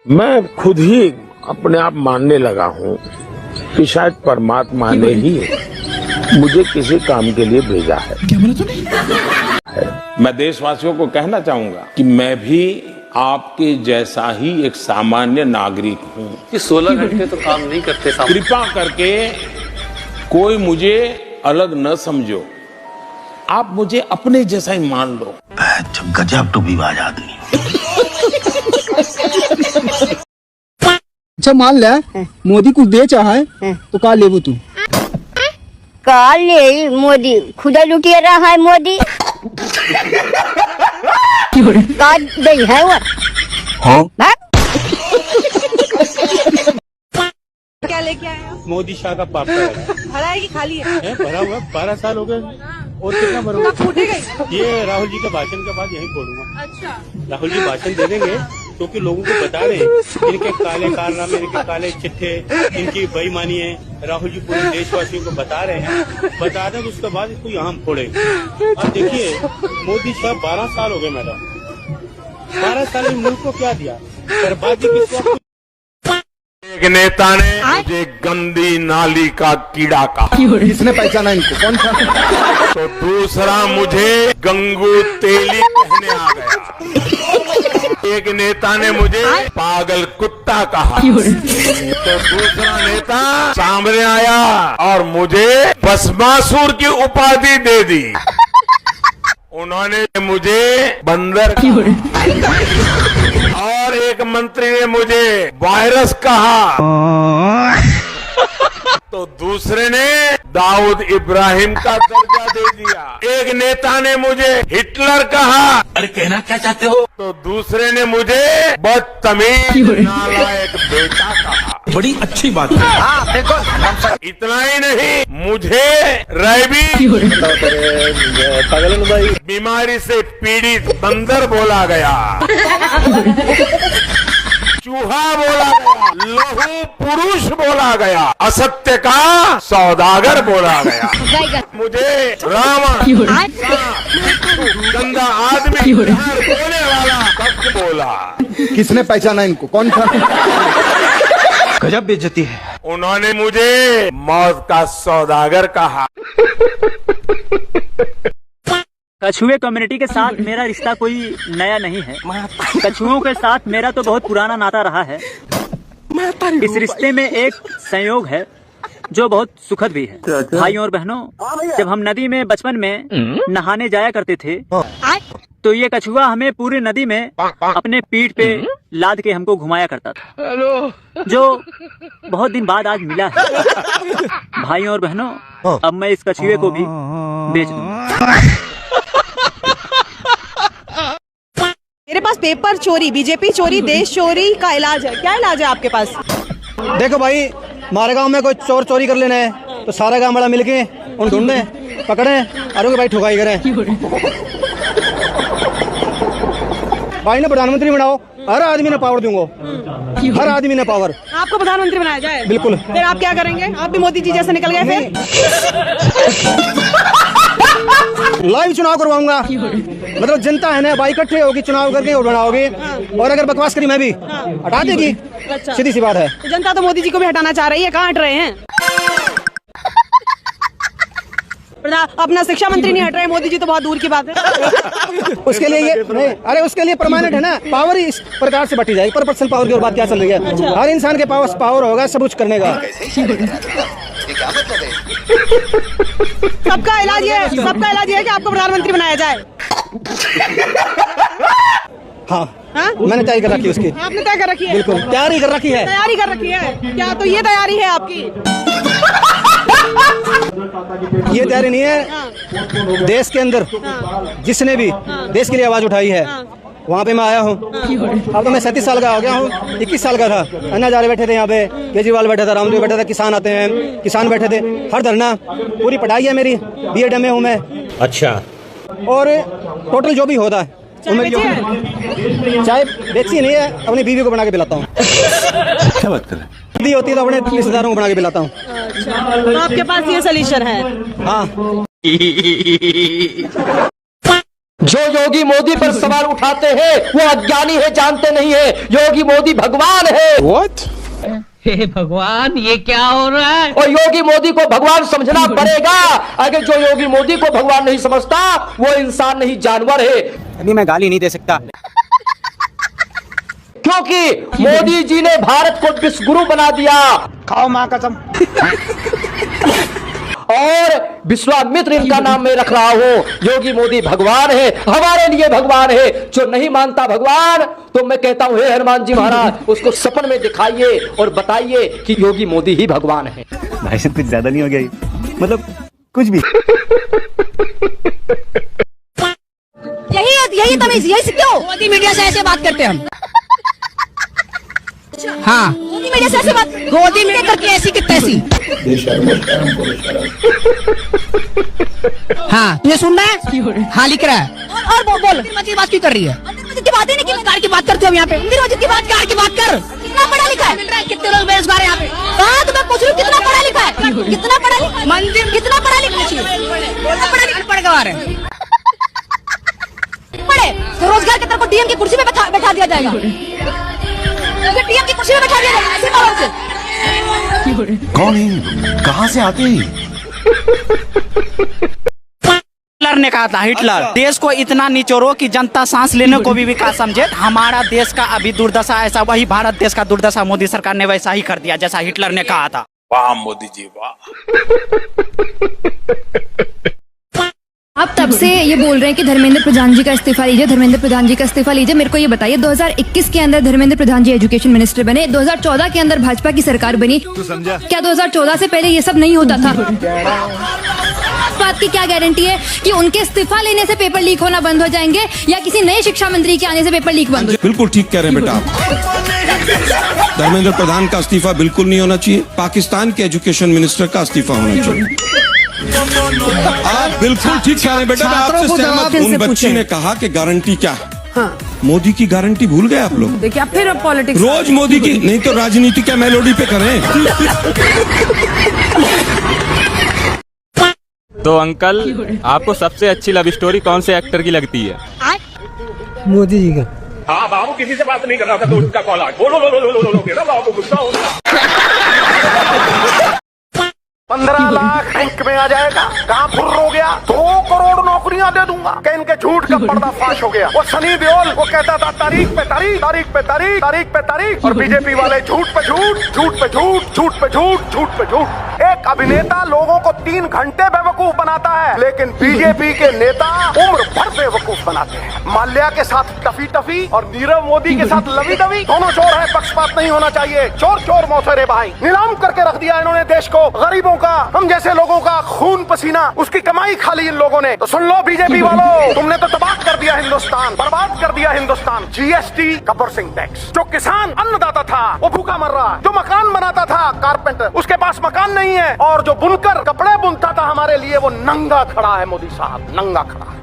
मैं खुद ही अपने आप मानने लगा हूँ कि शायद परमात्मा ने ही मुझे किसी काम के लिए भेजा है। क्या बोला तूने? मैं देशवासियों को कहना चाहूंगा कि मैं भी आपके जैसा ही एक सामान्य नागरिक हूँ। कि 16 घंटे तो काम नहीं करते साहब। कृपा करके कोई मुझे अलग न समझो, आप मुझे अपने जैसा ही मान लो। गजब टू विवाद आदमी। अच्छा मान ले मोदी कुछ दे चाहे तो का लेबू तू? काल ले मोदी खुदा लुटिया रहा है मोदी का दे है वो हाँ? क्या लेके आए हो? मोदी शाह का पापा है। भरा है कि खाली है? भरा हुआ 12 साल हो गए और कितना भरूंगा? फूटेगा। ये राहुल जी के भाषण के बाद यहीं फोड़ूंगा। अच्छा राहुल जी भाषण दे देंगे क्योंकि लोगों को बता रहे हैं इनके काले कारनामे, इनके काले चिट्ठे, इनकी बेईमानी है। राहुल जी पूरे देशवासियों को बता रहे हैं, बता दें तो उसके बाद इसको यहाँ फोड़े। अब देखिए मोदी शाह 12 साल हो गए मैडम, 12 साल में मुल्क को क्या दिया? बर्बादी किसको? एक नेता ने मुझे गंदी नाली का कीड़ा कहा। किसने पहचाना इनको? कौन था? तो दूसरा मुझे गंगू तेली कहने आ गया। एक नेता ने मुझे पागल कुत्ता कहा। तो दूसरा नेता सामने आया और मुझे भस्मासुर की उपाधि दे दी। उन्होंने मुझे बंदर और एक मंत्री ने मुझे वायरस कहा। तो दूसरे ने दाऊद इब्राहिम का दर्जा दे दिया। एक नेता ने मुझे हिटलर कहा। अरे कहना क्या चाहते हो? तो दूसरे ने मुझे बदतमीज नालायक बेटा कहा। बड़ी अच्छी बात है। इतना ही नहीं, मुझे रैबी बीमारी से पीड़ित बंदर बोला गया, चूहा बोला गया, लहू पुरुष बोला गया, असत्य का सौदागर बोला गया। मुझे रावण, गंदा आदमी, बोलने वाला सब बोला। किसने पहचाना इनको? कौन था? गजब बेइज्जती है। उन्होंने मुझे मौत का सौदागर कहा। कछुए कम्युनिटी के साथ मेरा रिश्ता कोई नया नहीं है। कछुओं के साथ मेरा तो बहुत पुराना नाता रहा है। इस रिश्ते में एक संयोग है जो बहुत सुखद भी है। भाइयों और बहनों, जब हम नदी में बचपन में नहाने जाया करते थे तो ये कछुआ हमें पूरी नदी में अपने पीठ पे लाद के हमको घुमाया करता था, जो बहुत दिन बाद आज मिला है। भाइयों और बहनों, अब मैं इस कछुए को भी बेच दूंगा। मेरे पास पेपर चोरी, बीजेपी चोरी, देश चोरी का इलाज है। क्या इलाज है आपके पास? देखो भाई, हमारे गांव में कोई चोर चोरी कर लेना है तो सारा गांव बड़ा मिलके उन ढूंढे, पकड़े और भाई ठुकाई करें। भाई ने प्रधानमंत्री बनाओ, हर आदमी ने पावर दूंगा, हर आदमी ने पावर। आपको प्रधानमंत्री बनाया जाए? बिल्कुल। फिर आप क्या करेंगे? आप भी मोदी जी जैसे निकल गए फिर? लाइव चुनाव करवाऊंगा, मतलब जनता है ना भाई इकट्ठे होगी, चुनाव करके और बनाओगे, और अगर बकवास करी मैं भी हटा देगी। अच्छा। सीधी सी बात है। तो जनता तो मोदी जी को भी हटाना चाह रही है, कहाँ हट रहे हैं? अपना शिक्षा मंत्री नहीं हट रहे, मोदी जी तो बहुत दूर की बात है। उसके लिए ये नहीं, अरे उसके लिए परमानेंट है ना, पावर ही इस प्रकार से बटी जाएगी। पर्सनल पावर की और बात क्या चल रही है? अच्छा। हर इंसान के पास पावर होगा सब कुछ करने का। सबका इलाज ये है कि आपको प्रधानमंत्री बनाया जाए। हाँ, हाँ? मैंने तैयारी कर रखी है उसकी। आपने तय कर रखी है? बिल्कुल तैयारी कर रखी है। तैयारी कर रखी है क्या? तो ये तैयारी है आपकी? ये तैयारी नहीं है। देश के अंदर जिसने भी देश के लिए आवाज उठाई है वहाँ पे मैं आया हूँ। अब तो मैं 37 साल का हो गया हूँ। 21 साल का था, अन्ना हजारे बैठे थे यहाँ पे, केजरीवाल बैठा था, रामदेव बैठा था, किसान आते हैं, किसान बैठे थे, हर धरना। पूरी पढ़ाई है मेरी, BEd में हूँ मैं। अच्छा। और टोटल जो भी होता है चाय बेची नहीं है, अपनी बीवी को बना के पिलाता हूँ। क्या बात कर रहे हैं? दी होती है तो अपने रिश्तेदारों को बना के पिलाता हूँ। अच्छा, तो आपके पास ये सॉल्यूशन है? हाँ। जो योगी मोदी पर सवाल उठाते हैं वो अज्ञानी है, जानते नहीं है योगी मोदी भगवान है। What? हे भगवान, ये क्या हो रहा है? और योगी मोदी को भगवान समझना पड़ेगा। अगर जो योगी मोदी को भगवान नहीं समझता वो इंसान नहीं, जानवर है। अभी मैं गाली नहीं दे सकता क्योंकि मोदी जी ने भारत को विश्वगुरु बना दिया। खाओ माँ कसम। और विश्वामित्र इनका नाम मैं रख रहा हूं। योगी मोदी भगवान है, हमारे लिए भगवान है। जो नहीं मानता भगवान, तो मैं कहता हूं हे हनुमान जी महाराज, उसको सपन में दिखाइए और बताइए कि योगी मोदी ही भगवान है। भाई साहब कुछ ज्यादा नहीं हो गया ये? मतलब कुछ भी। यही तमीज, यही सीखते हो। मोदी मीडिया से ऐसे बात करते हम। हाँ, मोदी मीडिया से ऐसे बात, गोदी मीडिया करके ऐसी की तैसी। हाँ, तुझे सुन रहा है? हाँ, लिख रहा है। और बोल मस्जिद बात क्यों कर रही है? की बात ही नहीं की, कार की बात करते हो यहाँ पे। मंदिर मस्जिद की बात, कार की बात कर। कितना पढ़ा लिखा है? कितने लोग बेरोजगार है यहाँ पे? हाँ, तो मैं पूछ रही हूँ कितना पढ़ा लिखा है? कितना पढ़ा लिखा? मंदिर कितना पढ़ा लिखा चाहिए? पढ़ गवार है। पढ़े तो रोजगार के तरफ को डीएम की कुर्सी में बैठा दिया जाएगा। डीएम की कुर्सी में बैठा दिया जाएगा ऐसे बालों से। कौन है? कहाँ से आते हैं? हिटलर ने कहा था, हिटलर, देश को इतना निचोड़ो कि जनता सांस लेने को भी बेकार समझे। हमारा देश का अभी दुर्दशा ऐसा, वही भारत देश का दुर्दशा मोदी सरकार ने वैसा ही कर दिया जैसा हिटलर ने कहा था। वाह मोदी जी वाह। आप तब से ये बोल रहे हैं कि धर्मेंद्र प्रधान जी का इस्तीफा लीजिए, धर्मेंद्र प्रधान जी का इस्तीफा लीजिए। मेरे को ये बताइए, 2021 के अंदर धर्मेंद्र प्रधान जी एजुकेशन मिनिस्टर बने, 2014 के अंदर भाजपा की सरकार बनी। तू समझा? क्या 2014 से पहले ये सब नहीं होता था? इस बात की क्या गारंटी है कि उनके इस्तीफा लेने से पेपर लीक होना बंद हो जाएंगे या किसी नए शिक्षा मंत्री के आने से पेपर लीक बंद हो? बिल्कुल ठीक कह रहे हैं बेटा आप। धर्मेंद्र प्रधान का इस्तीफा बिल्कुल नहीं होना चाहिए। पाकिस्तान के एजुकेशन मिनिस्टर का इस्तीफा होना चाहिए। आप बिल्कुल ठीक कह रहे हैं बेटा, आपसे सहमत। उन बच्ची ने कहा कि गारंटी क्या है? हाँ। मोदी की गारंटी भूल गए आप लोग? देखिए आप फिर पॉलिटिक्स रोज मोदी की, नहीं तो राजनीति क्या मेलोडी पे करें। तो अंकल, आपको सबसे अच्छी लव स्टोरी कौन से एक्टर की लगती है? मोदी जी का। हाँ बाबू, किसी से बात नहीं कर रहा था तो उसका कॉल आ गया। बोलो मेरा बाबू गुस्सा हो गया। 15 लाख बैंक में आ जाएगा, कहाँ फुर्र हो गया। 2 करोड़ नौकरियां दे दूंगा। क्या इनके झूठ का पर्दाफाश हो गया। वो सनी देओल वो कहता था तारीख पे तारीख, तारीख पे तारीख, तारीख पे तारीख, और बीजेपी वाले झूठ पे झूठ, झूठ पे झूठ, झूठ पे झूठ, झूठ पे झूठ। एक अभिनेता लोगों को 3 घंटे बेवकूफ बनाता है, लेकिन बीजेपी के नेता उम्र भर बेवकूफ बनाते हैं। माल्या के साथ टफी टफी और नीरव मोदी के साथ लवी दवी, दोनों चोर है, पक्षपात नहीं होना चाहिए। चोर चोर मौसेरे भाई, नीलाम करके रख दिया इन्होंने देश को। गरीबों का, हम जैसे लोगों का खून पसीना, उसकी कमाई खा ली इन लोगों ने। तो सुन लो बीजेपी वालों, तुमने तो तबाह कर दिया हिंदुस्तान, बर्बाद कर दिया हिंदुस्तान। GST, Gabbar Singh tax. जो किसान अन्नदाता था वो भूखा मर रहा है। जो मकान बनाता था कारपेंटर, उसके पास मकान नहीं है। और जो बुनकर कपड़े बुनता था हमारे लिए, वो नंगा खड़ा है। मोदी साहब नंगा खड़ा है।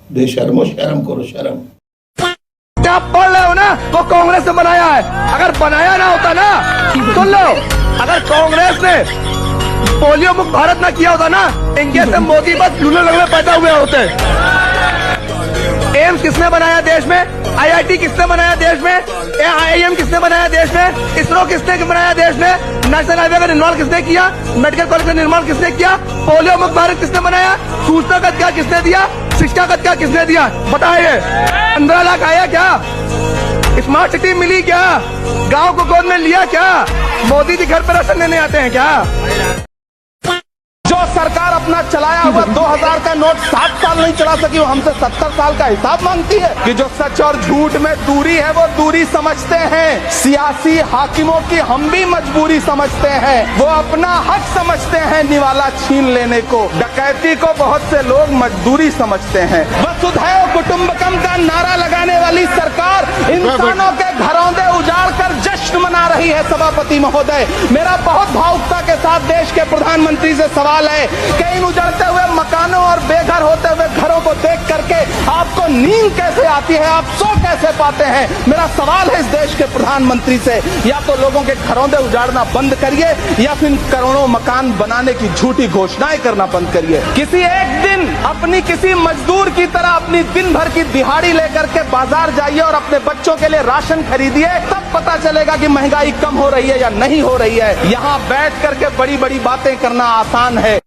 बेशर्मो, शर्म करो शर्म। आप पढ़ रहे हो ना, वो कांग्रेस ने बनाया है। अगर बनाया ना होता ना, सुन लो, अगर कांग्रेस ने पोलियो मुक्त भारत ना किया होता ना, इनके से मोदी बस लूले लगने पैदा हुए होते। एम्स किसने बनाया देश में? आईआईटी किसने बनाया देश में? आईआईएम किसने बनाया देश में? इसरो किसने बनाया देश में? नेशनल हाईवे का निर्माण किसने किया? मेडिकल कॉलेज का निर्माण किसने किया? पोलियो मुक्त भारत किसने बनाया? सूचना का अधिकार किसने दिया? शिक्षा का अधिकार किसने दिया? बताइए। 15 लाख आया क्या? स्मार्ट सिटी मिली क्या? गांव को गोद में लिया क्या? मोदी जी घर पर राशन लेने आते हैं क्या? जो सरकार अपना चलाया हुआ 2000 का नोट 7 साल नहीं चला सकी, वो हमसे 70 साल का हिसाब मांगती है। कि जो सच और झूठ में दूरी है वो दूरी समझते हैं। सियासी हाकिमों की हम भी मजबूरी समझते हैं। वो अपना हक समझते हैं निवाला छीन लेने को। डकैती को बहुत से लोग मजदूरी समझते हैं। वसुधैव कुटुंबकम का नारा लगाने वाली सरकार इंसानों के घरौंदे उजाड़ कर जश्न मना रही है सभापति महोदय, मेरा बहुत भावुकता के साथ देश के प्रधानमंत्री से सवाल है कि इन उजड़ते हुए मकानों और बेघर होते हुए घरों को देख करके आपको नींद कैसे आती है, आप सो कैसे पाते हैं? मेरा सवाल है इस देश के प्रधानमंत्री से, या तो लोगों के घरौंदे उजाड़ना बंद करिए या फिर करोड़ों मकान बनाने की झूठी घोषणाएं करना बंद करिए। किसी एक दिन अपनी किसी मजदूर की तरह अपनी दिन भर की दिहाड़ी लेकर के बाजार जाइए और अपने बच्चों के लिए राशन खरीदिए, तब पता चलेगा कि महंगाई कम हो रही है या नहीं हो रही है। यहाँ बैठ करके बड़ी बड़ी बातें करना आसान है।